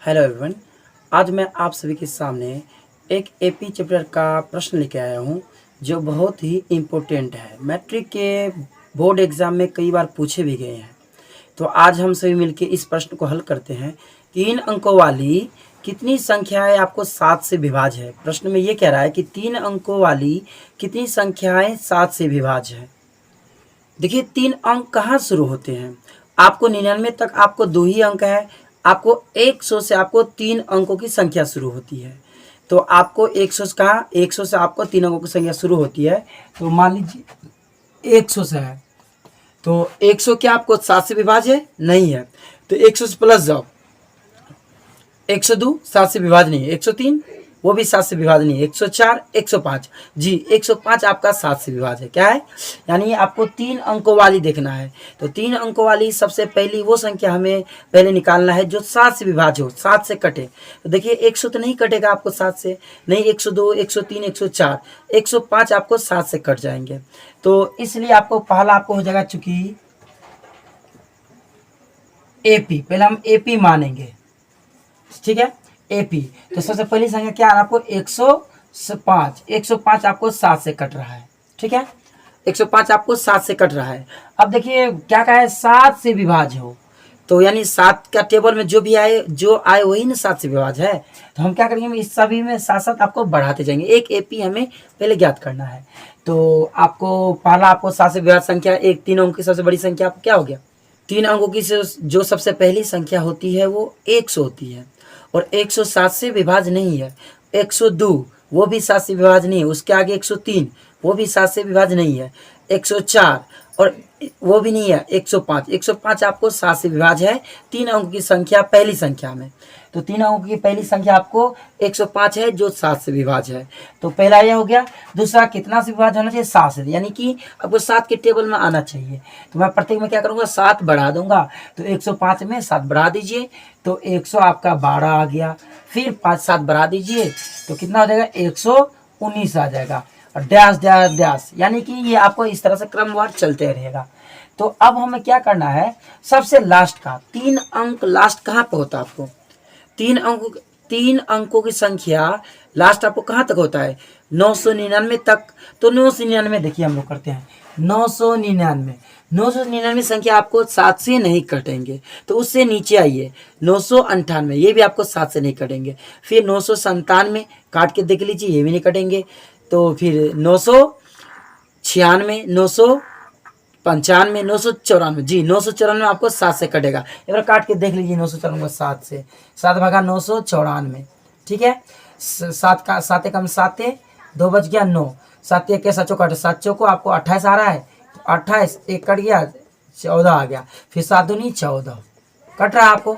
Hello everyone. आज मैं आप सभी के सामने एक एपी चैप्टर का प्रश्न लेके आया हूँ जो बहुत ही इम्पोर्टेंट है। मैट्रिक के बोर्ड एग्ज़ाम में कई बार पूछे भी गए हैं। तो आज हम सभी मिलके इस प्रश्न को हल करते हैं। 3 अंकों वाली कितनी संख्याएं आपको 7 से विभाज्य है। प्रश्न में ये कह रहा है कि 3 अंकों वाली कितनी संख्याएं 7 से विभाज्य है। देखिए 3 अंक कहाँ शुरू होते हैं। आपको 99 तक आपको 2 ही अंक है। आपको 100 से आपको 3 अंकों की संख्या शुरू होती है। तो आपको 100 से कहाँ 100 से आपको 3 अंकों की संख्या शुरू होती है। तो मान लीजिए 100 से है तो 100 क्या आपको 7 से विभाज्य है? नहीं है। तो 100 से प्लस जाओ। 102 7 से विभाज्य नहीं है। 103 वो भी 7 से विभाज्य नहीं है। 104 105 जी 105 आपका 7 से विभाज्य है। क्या है? यानी आपको 3 अंकों वाली देखना है। तो 3 अंकों वाली सबसे पहली वो संख्या हमें पहले निकालना है जो 7 से विभाज्य हो, 7 से कटे। तो देखिए 100 तो नहीं कटेगा आपको 7 से, नहीं 102 103 104 105 आपको 7 से कट जाएंगे। तो इसलिए आपको पहला आपको हो जाएगा, चूंकि एपी पहले हम एपी मानेंगे, ठीक है। एपी तो सबसे पहली संख्या क्या है आपको 105। 105 आपको 7 से कट रहा है, ठीक है। 105 आपको 7 से कट रहा है। अब देखिए क्या कहा है, 7 से विभाज्य हो। तो यानी 7 का टेबल में जो भी आए वही ना 7 से विभाज्य है। तो हम क्या करेंगे, इस सभी में साथ साथ आपको बढ़ाते जाएंगे। एक एपी हमें पहले ज्ञात करना है। तो आपको पहला आपको 7 से विभाज्य संख्या, एक 3 अंक की सबसे बड़ी संख्या आपको क्या हो गया, 3 अंकों की जो सबसे पहली संख्या होती है वो 100 होती है। और 107 से विभाज्य नहीं है। 102 वो भी 7 से विभाज्य नहीं है। उसके आगे 103 वो भी 7 से विभाज्य नहीं है। 104 और वो भी नहीं है। 105 आपको 7 से विभाज्य है। 3 अंकों की संख्या पहली संख्या में। तो 3 अंकों की पहली संख्या आपको 105 है जो 7 से विभाज्य है। तो पहला यह हो गया। दूसरा कितना से विभाज्य होना चाहिए, 7 से, यानी कि आपको 7 के टेबल में आना चाहिए। तो मैं प्रत्येक में क्या करूँगा, 7 बढ़ा दूंगा। तो 105 में 7 बढ़ा दीजिए तो 100 आपका 12 आ गया। फिर 5 7 बढ़ा दीजिए तो कितना हो जाएगा, 119 आ जाएगा। और डैश डैश डैश, यानी कि ये आपको इस तरह से क्रमवार चलते रहेगा। तो अब हमें क्या करना है, सबसे लास्ट का 3 अंक लास्ट कहाँ पे होता है आपको, 3 अंकों की संख्या लास्ट आपको कहाँ तक होता है, 999 तक। तो 999 देखिए हम लोग करते हैं 999 संख्या आपको 7 से नहीं कटेंगे। तो उससे नीचे आइए 998, ये भी आपको 7 से नहीं कटेंगे। फिर 997 काट के देख लीजिए, ये भी नहीं कटेंगे। तो फिर 996 995 994 जी 994 आपको 7 से कटेगा। एक बार काट के देख लीजिए 994 7 से, 7 भागा 994, ठीक है। 7 का 7 एकम 7 2 बच गया 9, 7 एक 7 चौका 7 चौको आपको 28 आ रहा है। तो 28 एक कट गया 14 आ गया। फिर 7 दूनी 14 कट रहा है आपको,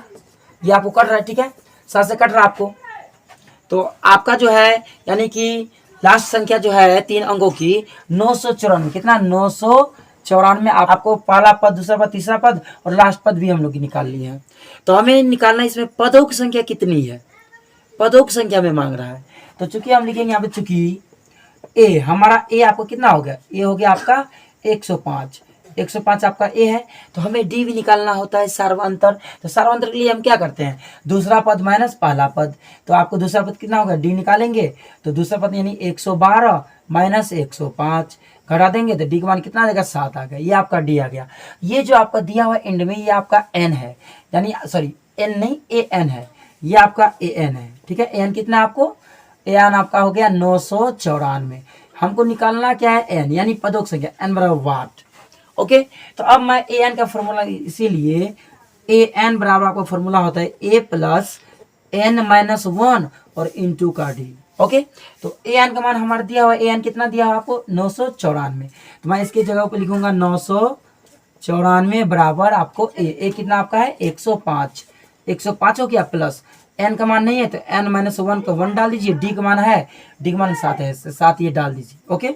ये आपको कट रहा है, ठीक है। 7 से कट रहा है आपको। तो आपका जो है यानी कि लास्ट संख्या जो है 3 अंकों की 994, कितना 994 आपको पहला पद, दूसरा पद, तीसरा पद और लास्ट पद भी हम लोग की निकाल लिए हैं। तो हमें निकालना है इसमें पदों की संख्या कितनी है, पदों की संख्या में मांग रहा है। तो चूंकि हम लिखेंगे यहाँ पे, चूंकि ए हमारा ए आपको कितना हो गया, ए हो गया आपका 105 आपका ए है। तो हमें डी भी निकालना होता है, सर्वांतर। तो सर्वांतर के लिए हम क्या करते हैं, दूसरा पद माइनस पहला पद। तो आपको दूसरा पद कितना होगा, डी निकालेंगे। तो दूसरा पद यानी 112 माइनस 105 घटा देंगे तो डी का मान कितना आ जाएगा, 7 आ गया। ये आपका डी आ गया। ये जो आपका दिया हुआ एंड में, ये आपका एन है, यानी सॉरी एन नहीं ए एन है, ये आपका ए एन है, ठीक है। ए एन कितना आपको, ए एन आपका हो गया 994। हमको निकालना क्या है, एन यानी पदों की संख्या, एन बराबर वाट। ओके। तो अब मैं ए एन का फॉर्मूला, इसीलिए ए एन बराबर आपका फॉर्मूला होता है ए प्लस एन माइनस 1 और इंटू का डी। ओके। तो ए एन का मान हमारा दिया हुआ, ए एन कितना दिया हुआ आपको 994। तो मैं इसकी जगह पे लिखूंगा 994 बराबर आपको ए कितना आपका है 105 हो गया, प्लस एन का मान नहीं है तो एन माइनस 1 का 1 डाल दीजिए। डी का मान है, डी का मान 7 है, 7 ये डाल दीजिए। ओके।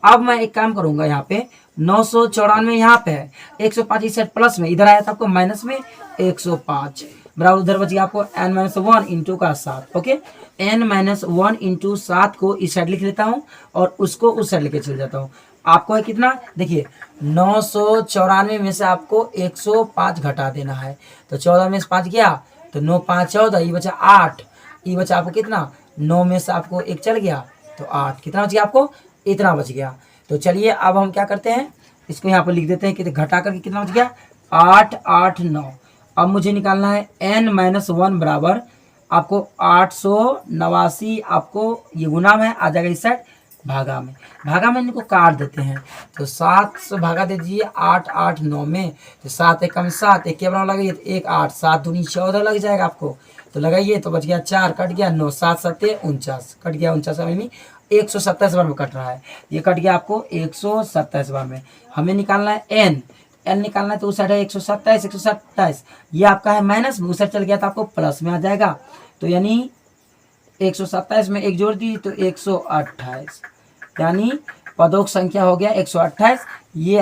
अब मैं एक काम करूंगा, यहाँ पे 994 यहाँ पे है, 105 इस साइड प्लस में, इधर आया था आपको माइनस में 105 बराबर उधर बच गया आपको n माइनस 1 इंटू का 7। ओके। n माइनस 1 इंटू 7 को इस साइड लिख लेता हूँ और उसको उस साइड लेके चल जाता हूँ। आपको है कितना, देखिए 994 में से आपको 105 घटा देना है। तो 14 में से 5 गया तो 9 5 14, ये बचा 8, ये बचा आपको कितना, 9 में से आपको एक चल गया तो 8, कितना बच गया आपको, इतना बच गया। तो चलिए अब हम क्या करते हैं, इसको यहाँ पर लिख देते हैं कि घटा करके कितना बच गया, 8 8 9। अब मुझे निकालना है n-1 बराबर आपको 889, आपको ये गुना में आ जाएगा इस साइड, भागा में इनको काट देते हैं। तो 7 से भागा दे दीजिए 8 8 9 में, तो 7 एकम 7, एक के बराबर लगाइए तो 1 8, 7 दूनी 14 लग जाएगा आपको, तो लगाइए तो बच गया 4, कट गया 9, 7 7 49, कट गया 49 में 127 बार में कट रहा है, ये कट गया आपको 127 बार में। हमें निकालना है n निकालना है, तो उस साइड है 127 127, ये आपका है माइनस में, उस साइड चल गया तो आपको प्लस में आ जाएगा। तो यानी 127 में एक जोड़ दी तो 128, यानी पदों की संख्या हो गया 128। ये